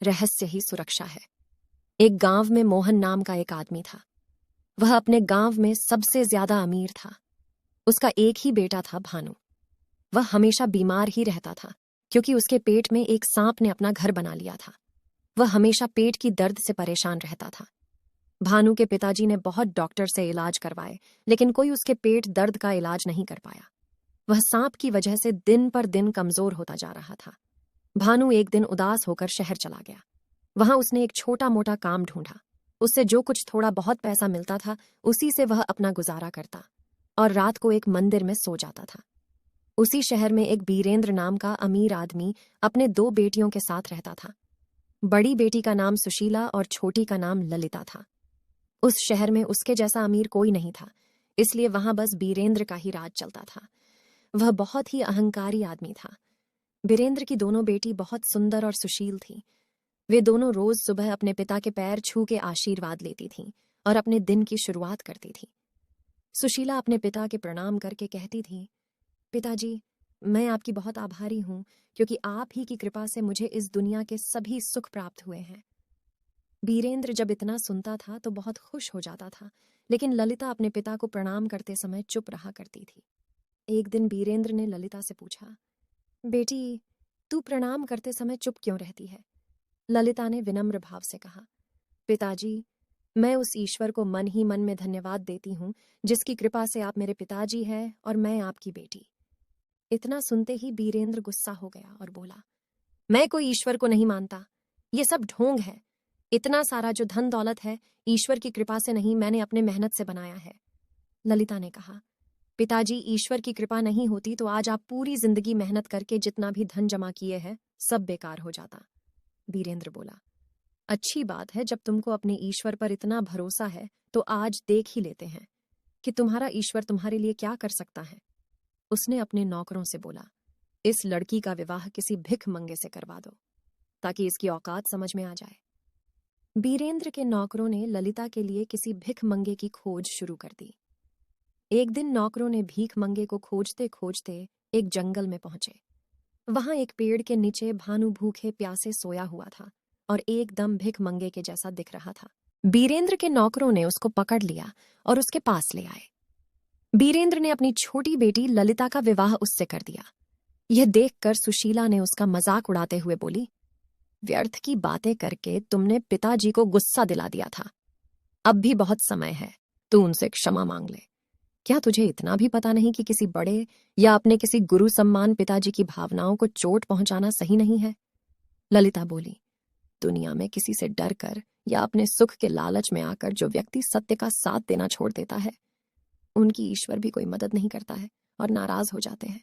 रहस्य ही सुरक्षा है। एक गांव में मोहन नाम का एक आदमी था। वह अपने गांव में सबसे ज्यादा अमीर था। उसका एक ही बेटा था, भानु। वह हमेशा बीमार ही रहता था क्योंकि उसके पेट में एक सांप ने अपना घर बना लिया था। वह हमेशा पेट की दर्द से परेशान रहता था। भानु के पिताजी ने बहुत डॉक्टर से इलाज करवाए, लेकिन कोई उसके पेट दर्द का इलाज नहीं कर पाया। वह सांप की वजह से दिन पर दिन कमजोर होता जा रहा था। भानु एक दिन उदास होकर शहर चला गया। वहां उसने एक छोटा मोटा काम ढूंढा। उससे जो कुछ थोड़ा बहुत पैसा मिलता था, उसी से वह अपना गुजारा करता और रात को एक मंदिर में सो जाता था। उसी शहर में एक बीरेंद्र नाम का अमीर आदमी अपने 2 बेटियों के साथ रहता था। बड़ी बेटी का नाम सुशीला और छोटी का नाम ललिता था। उस शहर में उसके जैसा अमीर कोई नहीं था, इसलिए वहां बस बीरेंद्र का ही राज चलता था। वह बहुत ही अहंकारी आदमी था। बीरेंद्र की दोनों बेटी बहुत सुंदर और सुशील थीं। वे दोनों रोज सुबह अपने पिता के पैर छू के आशीर्वाद लेती थीं और अपने दिन की शुरुआत करती थीं। सुशीला अपने पिता के प्रणाम करके कहती थी, पिताजी, मैं आपकी बहुत आभारी हूं क्योंकि आप ही की कृपा से मुझे इस दुनिया के सभी सुख प्राप्त हुए हैं। बीरेंद्र जब इतना सुनता था तो बहुत खुश हो जाता था, लेकिन ललिता अपने पिता को प्रणाम करते समय चुप रहा करती थी। एक दिन बीरेंद्र ने ललिता से पूछा, बेटी, तू प्रणाम करते समय चुप क्यों रहती है? ललिता ने विनम्र भाव से कहा, पिताजी, मैं उस ईश्वर को मन ही मन में धन्यवाद देती हूँ जिसकी कृपा से आप मेरे पिताजी हैं और मैं आपकी बेटी। इतना सुनते ही बीरेंद्र गुस्सा हो गया और बोला, मैं कोई ईश्वर को नहीं मानता। ये सब ढोंग है। इतना सारा जो धन दौलत है, ईश्वर की कृपा से नहीं, मैंने अपने मेहनत से बनाया है। ललिता ने कहा, पिताजी, ईश्वर की कृपा नहीं होती तो आज आप पूरी जिंदगी मेहनत करके जितना भी धन जमा किए हैं सब बेकार हो जाता। बीरेंद्र बोला, अच्छी बात है, जब तुमको अपने ईश्वर पर इतना भरोसा है तो आज देख ही लेते हैं कि तुम्हारा ईश्वर तुम्हारे लिए क्या कर सकता है। उसने अपने नौकरों से बोला, इस लड़की का विवाह किसी भिख मंगे से करवा दो ताकि इसकी औकात समझ में आ जाए। बीरेंद्र के नौकरों ने ललिता के लिए किसी भिख मंगे की खोज शुरू कर दी। एक दिन नौकरों ने भीख मंगे को खोजते खोजते एक जंगल में पहुंचे। वहां एक पेड़ के नीचे भानु भूखे प्यासे सोया हुआ था और एकदम भिख मंगे के जैसा दिख रहा था। बीरेंद्र के नौकरों ने उसको पकड़ लिया और उसके पास ले आए। बीरेंद्र ने अपनी छोटी बेटी ललिता का विवाह उससे कर दिया। यह देखकर सुशीला ने उसका मजाक उड़ाते हुए बोली, व्यर्थ की बातें करके तुमने पिताजी को गुस्सा दिला दिया था। अब भी बहुत समय है, तू उनसे क्षमा मांग ले। क्या तुझे इतना भी पता नहीं कि किसी बड़े या अपने किसी गुरु सम्मान पिताजी की भावनाओं को चोट पहुंचाना सही नहीं है? ललिता बोली, दुनिया में किसी से डर कर या अपने सुख के लालच में आकर जो व्यक्ति सत्य का साथ देना छोड़ देता है, उनकी ईश्वर भी कोई मदद नहीं करता है और नाराज हो जाते हैं।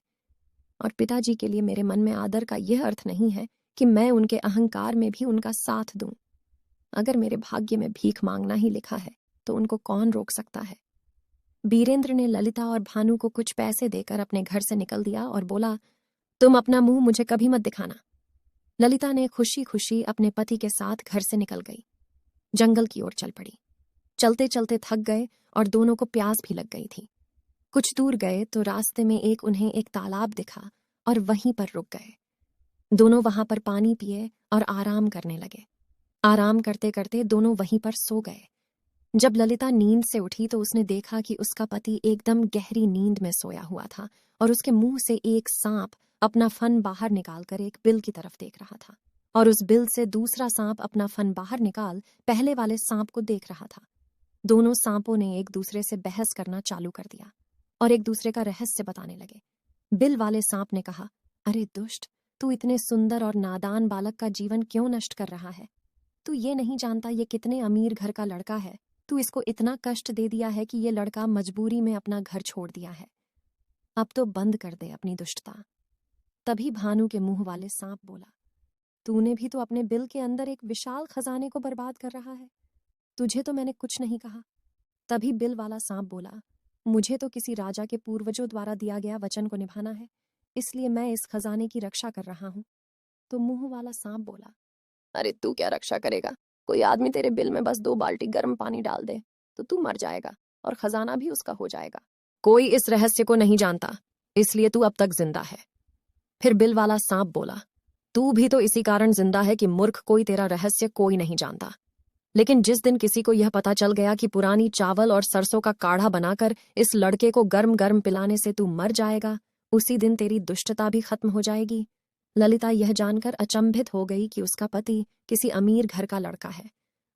और पिताजी के लिए मेरे मन में आदर का यह अर्थ नहीं है कि मैं उनके अहंकार में भी उनका साथ दूं। अगर मेरे भाग्य में भीख मांगना ही लिखा है तो उनको कौन रोक सकता है? बीरेंद्र ने ललिता और भानु को कुछ पैसे देकर अपने घर से निकल दिया और बोला, तुम अपना मुंह मुझे कभी मत दिखाना। ललिता ने खुशी खुशी अपने पति के साथ घर से निकल गई। जंगल की ओर चल पड़ी। चलते चलते थक गए और दोनों को प्यास भी लग गई थी। कुछ दूर गए तो रास्ते में उन्हें एक तालाब दिखा और वहीं पर रुक गए। दोनों वहां पर पानी पिए और आराम करने लगे। आराम करते करते दोनों वहीं पर सो गए। जब ललिता नींद से उठी तो उसने देखा कि उसका पति एकदम गहरी नींद में सोया हुआ था और उसके मुंह से एक सांप अपना फन बाहर निकालकर एक बिल की तरफ देख रहा था और उस बिल से दूसरा सांप अपना फन बाहर निकाल पहले वाले सांप को देख रहा था। दोनों सांपों ने एक दूसरे से बहस करना चालू कर दिया और एक दूसरे का रहस्य बताने लगे। बिल वाले सांप ने कहा, अरे दुष्ट, तू इतने सुंदर और नादान बालक का जीवन क्यों नष्ट कर रहा है? तू ये नहीं जानता ये कितने अमीर घर का लड़का है। तू इसको इतना कष्ट दे दिया है कि ये लड़का मजबूरी में अपना घर छोड़ दिया है। अब तो बंद कर दे अपनी दुष्टता। तभी भानु के मुंह वाले सांप बोला, तूने भी तो अपने बिल के अंदर एक विशाल खजाने को बर्बाद कर रहा है। तुझे तो मैंने कुछ नहीं कहा। तभी बिल वाला सांप बोला, मुझे तो किसी राजा के पूर्वजों द्वारा दिया गया वचन को निभाना है, इसलिए मैं इस खजाने की रक्षा कर रहा हूं। तो मुंह वाला सांप बोला, अरे तू क्या रक्षा करेगा? कोई आदमी तेरे बिल में बस 2 बाल्टी गर्म पानी डाल दे तो तू मर जाएगा और खजाना भी उसका हो जाएगा। कोई इस रहस्य को नहीं जानता, इसलिए तू अब तक जिंदा है। फिर बिल वाला सांप बोला, तू भी तो इसी कारण जिंदा है कि मूर्ख कोई तेरा रहस्य कोई नहीं जानता। लेकिन जिस दिन किसी को यह पता चल गया कि पुरानी चावल और सरसों का काढ़ा बनाकर इस लड़के को गर्म गर्म पिलाने से तू मर जाएगा, उसी दिन तेरी दुष्टता भी खत्म हो जाएगी। ललिता यह जानकर अचंभित हो गई कि उसका पति किसी अमीर घर का लड़का है।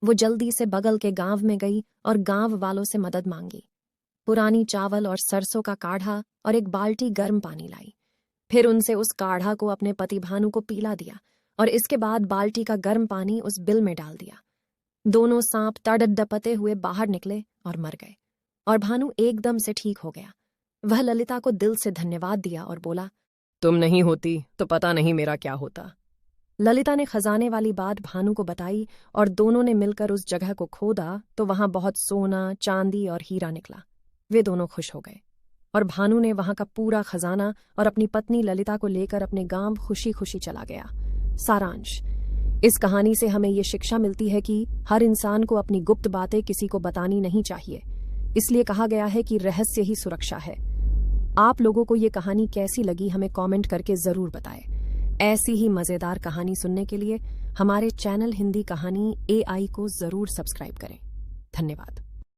वो जल्दी से बगल के गांव में गई और गांव वालों से मदद मांगी। पुरानी चावल और सरसों का काढ़ा और एक बाल्टी गर्म पानी लाई। फिर उनसे उस काढ़ा को अपने पति भानु को पिला दिया और इसके बाद बाल्टी का गर्म पानी उस बिल में डाल दिया। दोनों सांप तड़पते हुए बाहर निकले और मर गए और भानु एकदम से ठीक हो गया। वह ललिता को दिल से धन्यवाद दिया और बोला, तुम नहीं होती तो पता नहीं मेरा क्या होता। ललिता ने खजाने वाली बात भानु को बताई और दोनों ने मिलकर उस जगह को खोदा तो वहां बहुत सोना, चांदी और हीरा निकला। वे दोनों खुश हो गए और भानु ने वहां का पूरा खजाना और अपनी पत्नी ललिता को लेकर अपने गांव खुशी खुशी चला गया। सारांश, इस कहानी से हमें ये शिक्षा मिलती है कि हर इंसान को अपनी गुप्त बातें किसी को बतानी नहीं चाहिए। इसलिए कहा गया है कि रहस्य ही सुरक्षा है। आप लोगों को ये कहानी कैसी लगी हमें कमेंट करके जरूर बताएं। ऐसी ही मजेदार कहानी सुनने के लिए हमारे चैनल हिंदी कहानी AI को जरूर सब्सक्राइब करें। धन्यवाद।